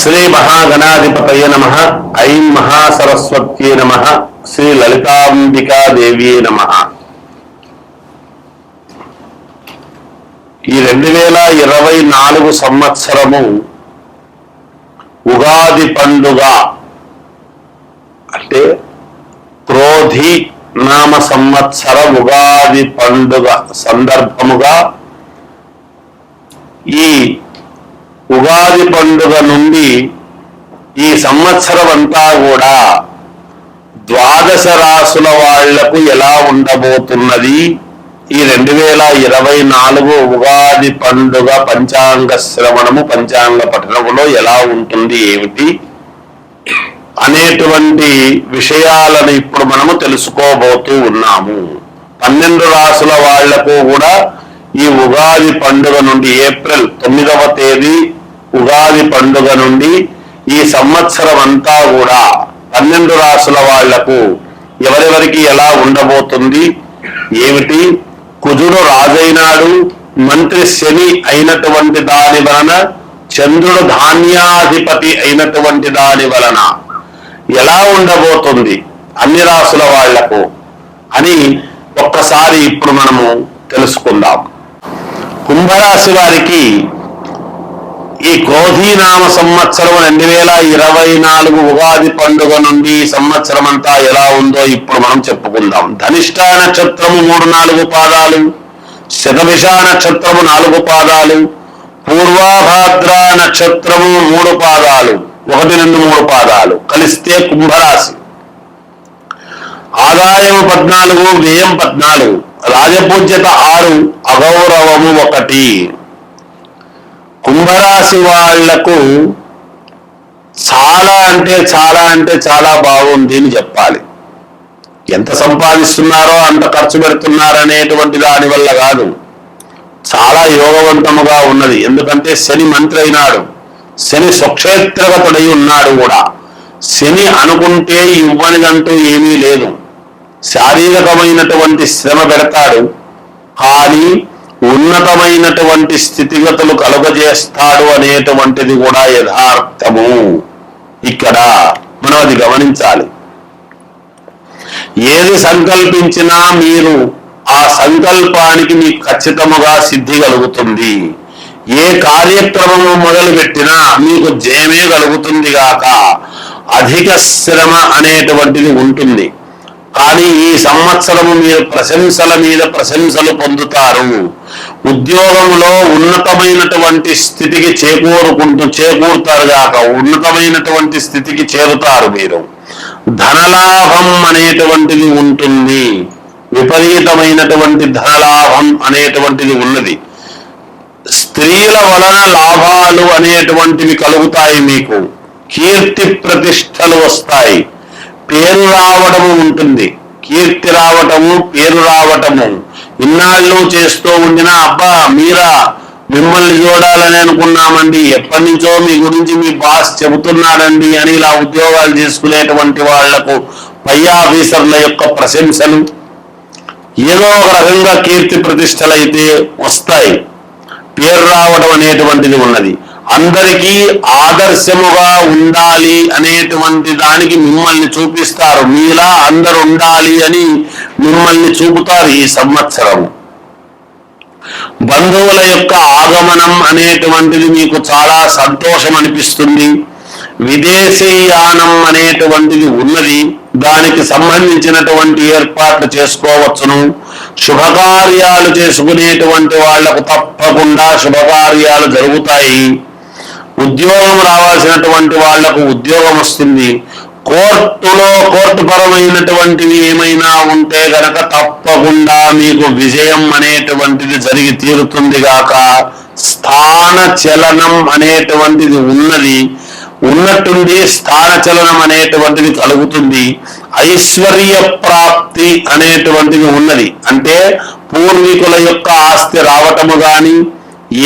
శ్రీ మహాగణాధిపతయ నమః. ఐం మహాసరస్వత్యై నమః. శ్రీ లలితాంబికాదేవ్యై నమః. ఈ 2024 సంవత్సరము ఉగాది పండుగ అంటే క్రోధి నామ సంవత్సర ఉగాది పండుగ సందర్భముగా ఈ ఉగాది పండుగ నుండి ఈ సంవత్సరం అంతా కూడా ద్వాదశ రాసుల వాళ్లకు ఎలా ఉండబోతున్నది, ఈ 2024 ఉగాది పండుగ పంచాంగ శ్రవణము పంచాంగ పఠనములో ఎలా ఉంటుంది ఏమిటి అనేటువంటి విషయాలను ఇప్పుడు మనము తెలుసుకోబోతూ ఉన్నాము. 12 రాసుల వాళ్లకు కూడా ఈ ఉగాది పండుగ నుండి ఏప్రిల్ 9వ తేదీ ఉగాది పండుగ నుండి ఈ సంవత్సరం అంతా కూడా 12 రాసుల వాళ్లకు ఎవరెవరికి ఎలా ఉండబోతుంది ఏమిటి. కుజుడు రాజైనాడు, మంత్రి శని అయినటువంటి దాని వలన, చంద్రుడు ధాన్యాధిపతి అయినటువంటి దాని వలన ఎలా ఉండబోతుంది అన్ని రాసుల వాళ్లకు అని ఒక్కసారి ఇప్పుడు మనము తెలుసుకుందాం. కుంభరాశి వారికి ఈ క్రోధీనామ సంవత్సరం 2024 ఉగాది పండుగ నుండి సంవత్సరం అంతా ఎలా ఉందో ఇప్పుడు మనం చెప్పుకుందాం. ధనిష్ట నక్షత్రము 3-4 పాదాలు, శతభిష నక్షత్రము 4 పాదాలు, పూర్వాభాద్ర నక్షత్రము 3 పాదాలు, 1-2-3 పాదాలు కలిస్తే కుంభరాశి. ఆదాయం 14, వ్యయం 14, రాజపూజ్యత 6, అగౌరవము 1. కుంభరాశి వాళ్లకు చాలా అంటే చాలా బాగుంది అని చెప్పాలి. ఎంత సంపాదిస్తున్నారో అంత ఖర్చు పెడుతున్నారనేటువంటి దాని వల్ల కాదు, చాలా యోగవంతముగా ఉన్నది. ఎందుకంటే శని మంత్రి అయినాడు, శని స్వక్షేత్రగతుడై ఉన్నాడు కూడా. శని అనుకుంటే ఇవ్వనిదంటూ ఏమీ లేదు. శారీరకమైనటువంటి శ్రమ పెడతాడు, కానీ ఉన్నతమైనటువంటి స్థితిగతులు కలుగజేస్తాడు అనేటువంటిది కూడా యథార్థము. ఇక్కడ మనం అది గమనించాలి. ఏది సంకల్పించినా మీరు ఆ సంకల్పానికి మీకు ఖచ్చితముగా సిద్ధి కలుగుతుంది. ఏ కార్యక్రమము మొదలుపెట్టినా మీకు జయమే కలుగుతుంది గాక అధిక శ్రమ అనేటువంటిది ఉంటుంది. కానీ ఈ సంవత్సరము మీరు ప్రశంసల మీద ప్రశంసలు పొందుతారు. ఉద్యోగంలో ఉన్నతమైనటువంటి స్థితికి చేకూరుతారు గాక ఉన్నతమైనటువంటి స్థితికి చేరుతారు మీరు. ధనలాభం అనేటువంటిది ఉంటుంది, విపరీతమైనటువంటి ధనలాభం అనేటువంటిది ఉన్నది. స్త్రీల వలన లాభాలు అనేటువంటివి కలుగుతాయి. మీకు కీర్తి ప్రతిష్టలు వస్తాయి, పేరు రావడము ఉంటుంది. కీర్తి రావటము, పేరు రావటము. ఇన్నాళ్ళు చేస్తూ ఉండినా అబ్బా మీరా మిమ్మల్ని చూడాలని అనుకున్నామండి, ఎప్పటి నుంచో మీ గురించి మీ బాస్ చెబుతున్నాడండి అని ఇలా ఉద్యోగాలు చేసుకునేటువంటి వాళ్లకు పై ఆఫీసర్ల యొక్క ప్రశంసలు, ఏదో ఒక రకంగా కీర్తి ప్రతిష్టలు అయితే వస్తాయి. పేరు రావడం అనేటువంటిది ఉన్నది. అందరికీ ఆదర్శముగా ఉండాలి అనేటువంటి దానికి మిమ్మల్ని చూపిస్తారు. మీలా అందరు ఉండాలి అని మిమ్మల్ని చూపుతారు ఈ సంవత్సరం. బంధువుల యొక్క ఆగమనం అనేటువంటిది మీకు చాలా సంతోషం అనిపిస్తుంది. విదేశీయానం అనేటువంటిది ఉన్నది, దానికి సంబంధించినటువంటి ఏర్పాట్లు చేసుకోవచ్చును. శుభకార్యాలు చేసుకునేటువంటి వాళ్లకు తప్పకుండా శుభకార్యాలు జరుగుతాయి. ఉద్యోగం రావాల్సినటువంటి వాళ్లకు ఉద్యోగం వస్తుంది. కోర్టు పరమైనటువంటివి ఏమైనా ఉంటే గనక తప్పకుండా మీకు విజయం అనేటువంటిది జరిగి తీరుతుంది గాక. స్థాన చలనం అనేటువంటిది ఉన్నట్టుండి స్థాన చలనం అనేటువంటిది కలుగుతుంది. ఐశ్వర్య ప్రాప్తి అనేటువంటిది ఉన్నది. అంటే పూర్వీకుల యొక్క ఆస్తి రావటము గాని,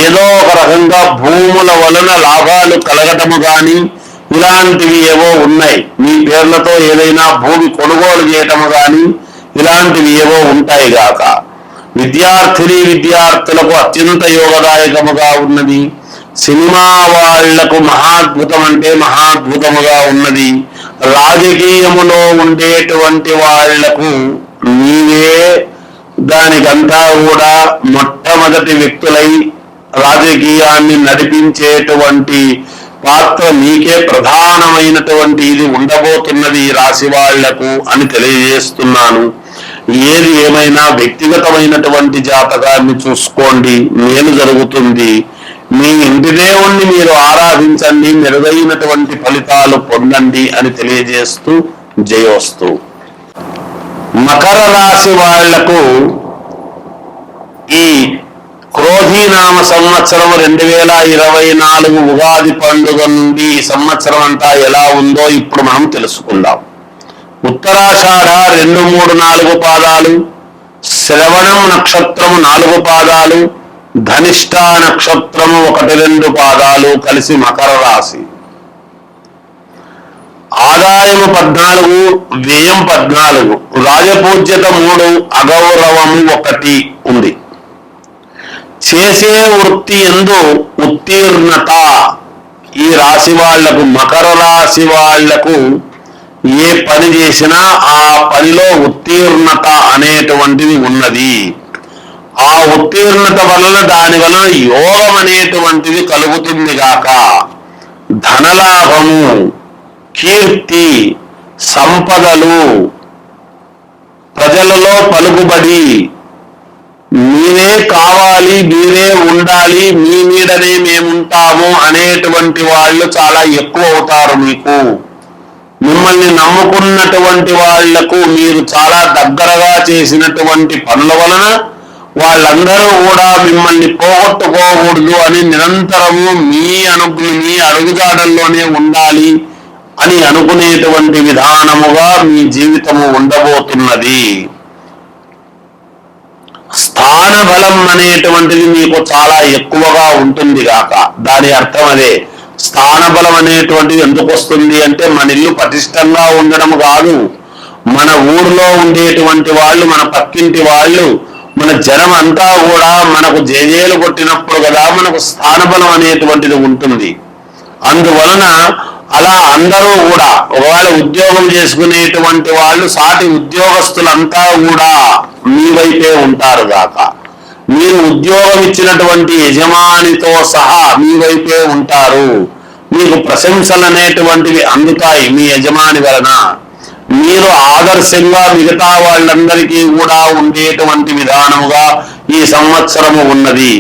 ఏదో ఒక రకంగా భూముల వలన లాభాలు కలగటము గాని ఇలాంటివి ఏవో ఉన్నాయి. మీ పేర్లతో ఏదైనా భూమి కొనుగోలు చేయటము గాని ఇలాంటివి ఏవో ఉంటాయి గాక. విద్యార్థులకు అత్యంత యోగదాయకముగా ఉన్నది. సినిమా వాళ్లకు మహాద్భుతం అంటే మహాద్భుతముగా ఉన్నది. రాజకీయములో ఉండేటువంటి వాళ్లకు నీవే దానికంతా కూడా మొట్టమొదటి వ్యక్తులై రాజకీయాన్ని నడిపించేటువంటి పాత్ర నీకే ప్రధానమైనటువంటి ఇది ఉండబోతున్నది ఈ రాశి వాళ్లకు అని తెలియజేస్తున్నాను. ఏది ఏమైనా వ్యక్తిగతమైనటువంటి జాతకాన్ని చూసుకోండి, మేలు జరుగుతుంది. మీ ఇంటి దేవుణ్ణి మీరు ఆరాధించండి, మెరుగైనటువంటి ఫలితాలు పొందండి అని తెలియజేస్తూ జయోస్తు. మకర రాశి వాళ్లకు ఈ క్రోధీనామ సంవత్సరం 2024 ఉగాది పండుగ నుండి ఈ సంవత్సరం అంతా ఎలా ఉందో ఇప్పుడు మనం తెలుసుకుందాం. ఉత్తరాషాఢ 2, 3, 4 పాదాలు, శ్రవణం నక్షత్రము 4 పాదాలు, ధనిష్ట నక్షత్రము 1, 2 పాదాలు కలిసి మకర రాశి. ఆదాయము 14, వ్యయం 14, రాజపూజ్యత 3, అగౌరవము 1 ఉంది. చేసే వృత్తి యందు ఉత్తీర్ణత. ఈ రాశి వాళ్లకు, మకర రాశి వాళ్లకు ఏ పని చేసినా ఆ పనిలో ఉత్తీర్ణత అనేటువంటిది ఉన్నది. ఆ ఉత్తీర్ణత వలన దాని వలన యోగం అనేటువంటిది కలుగుతుంది గాక. ధనలాభము, కీర్తి, సంపదలు, ప్రజలలో పలుకుబడి, మీరే కావాలి, మీరే ఉండాలి, మీ మీదనే మేముంటాము అనేటువంటి వాళ్ళు చాలా ఎక్కువ అవుతారు. మీకు మిమ్మల్ని నమ్ముకున్నటువంటి వాళ్లకు మీరు చాలా దగ్గరగా చేసినటువంటి పనుల వలన వాళ్ళందరూ కూడా మిమ్మల్ని పోగొట్టుకోకూడదు అని నిరంతరము మీ అడుగుజాడల్లోనే ఉండాలి అని అనుకునేటువంటి విధానముగా మీ జీవితము ఉండబోతున్నది. స్థాన బలం అనేటువంటిది మీకు చాలా ఎక్కువగా ఉంటుంది గాక. దాని అర్థం అదే. స్థాన బలం అనేటువంటిది ఎందుకు వస్తుంది అంటే మన ఇల్లు పటిష్టంగా ఉండడం కాదు, మన ఊరిలో ఉండేటువంటి వాళ్ళు, మన పక్కింటి వాళ్ళు, మన జనం అంతా కూడా మనకు జేజేలు కొట్టినప్పుడు కదా మనకు స్థానబలం అనేటువంటిది ఉంటుంది. అందువలన అలా అందరూ కూడా ఒకవేళ ఉద్యోగం చేసుకునేటువంటి వాళ్ళు సాటి ఉద్యోగస్తులంతా కూడా మీ వైపే ఉంటారు గాక. మీరు ఉద్యోగం ఇచ్చినటువంటి యజమానితో సహా మీ వైపే ఉంటారు. మీకు ప్రశంసలు అనేటువంటివి అందుతాయి మీ యజమాని వలన. మీరు ఆదర్శంగా మిగతా వాళ్ళందరికీ కూడా ఉండేటువంటి విధానముగా ఈ సంవత్సరము ఉన్నది.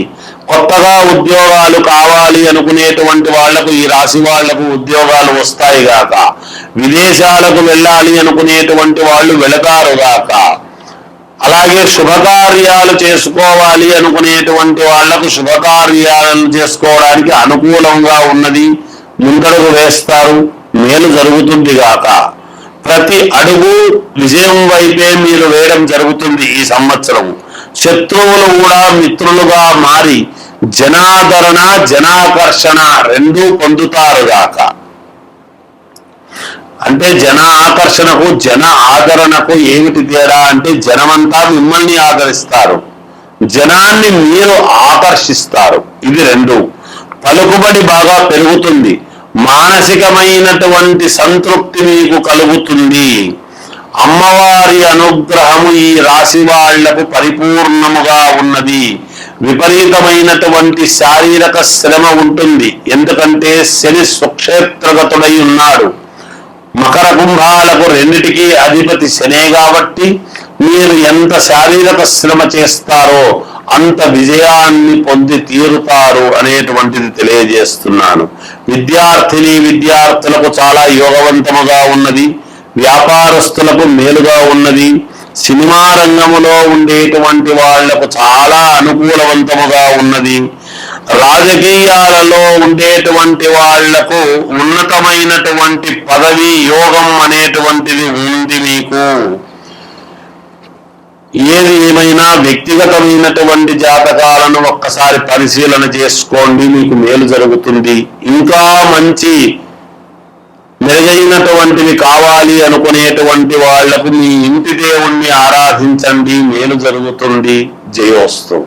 కొత్తగా ఉద్యోగాలు కావాలి అనుకునేటువంటి వాళ్లకు, ఈ రాశి వాళ్లకు ఉద్యోగాలు వస్తాయి గాక. విదేశాలకు వెళ్ళాలి అనుకునేటువంటి వాళ్ళు వెళతారు గాక. అలాగే శుభకార్యాలు చేసుకోవాలి అనుకునేటువంటి వాళ్లకు శుభకార్యాలను చేసుకోవడానికి అనుకూలంగా ఉన్నది. ముందడుగు వేస్తారు, మేలు జరుగుతుంది గాక. ప్రతి అడుగు విజయం వైపే మీరు వేయడం జరుగుతుంది ఈ సంవత్సరం. శత్రువులు కూడా మిత్రులుగా మారి జనాదరణ, జనాకర్షణ రెండూ పొందుతారు గాక. అంటే జన ఆకర్షణకు, జన ఆదరణకు ఏమిటి తేడా అంటే జనమంతా మిమ్మల్ని ఆదరిస్తారు, జనాన్ని మీరు ఆకర్షిస్తారు. ఇది రెండు. పలుకుబడి బాగా పెరుగుతుంది. మానసికమైనటువంటి సంతృప్తి మీకు కలుగుతుంది. అమ్మవారి అనుగ్రహము ఈ రాశి వాళ్లకు పరిపూర్ణముగా ఉన్నది. విపరీతమైనటువంటి శారీరక శ్రమ ఉంటుంది. ఎందుకంటే శని స్వక్షేత్రగతుడై ఉన్నాడు. మకర కుంభాలకు రెండిటికీ అధిపతి శనే కాబట్టి మీరు ఎంత శారీరక శ్రమ చేస్తారో అంత విజయాన్ని పొంది తీరుతారు అనేటువంటిది తెలియజేస్తున్నాను. విద్యార్థులకు చాలా యోగవంతముగా ఉన్నది. వ్యాపారస్తులకు మేలుగా ఉన్నది. సినిమా రంగములో ఉండేటువంటి వాళ్లకు చాలా అనుకూలవంతముగా ఉన్నది. రాజకీయాలలో ఉండేటువంటి వాళ్లకు ఉన్నతమైనటువంటి పదవి యోగం అనేటువంటిది ఉంది మీకు. ఏది ఏమైనా వ్యక్తిగతమైనటువంటి జాతకాలను ఒక్కసారి పరిశీలన చేసుకోండి, మీకు మేలు జరుగుతుంది. ఇంకా మంచి మెరుగైనటువంటివి కావాలి అనుకునేటువంటి వాళ్లకు మీ ఇంటి దేవుణ్ణి ఆరాధించండి, మేలు జరుగుతుంది. జయోస్తు.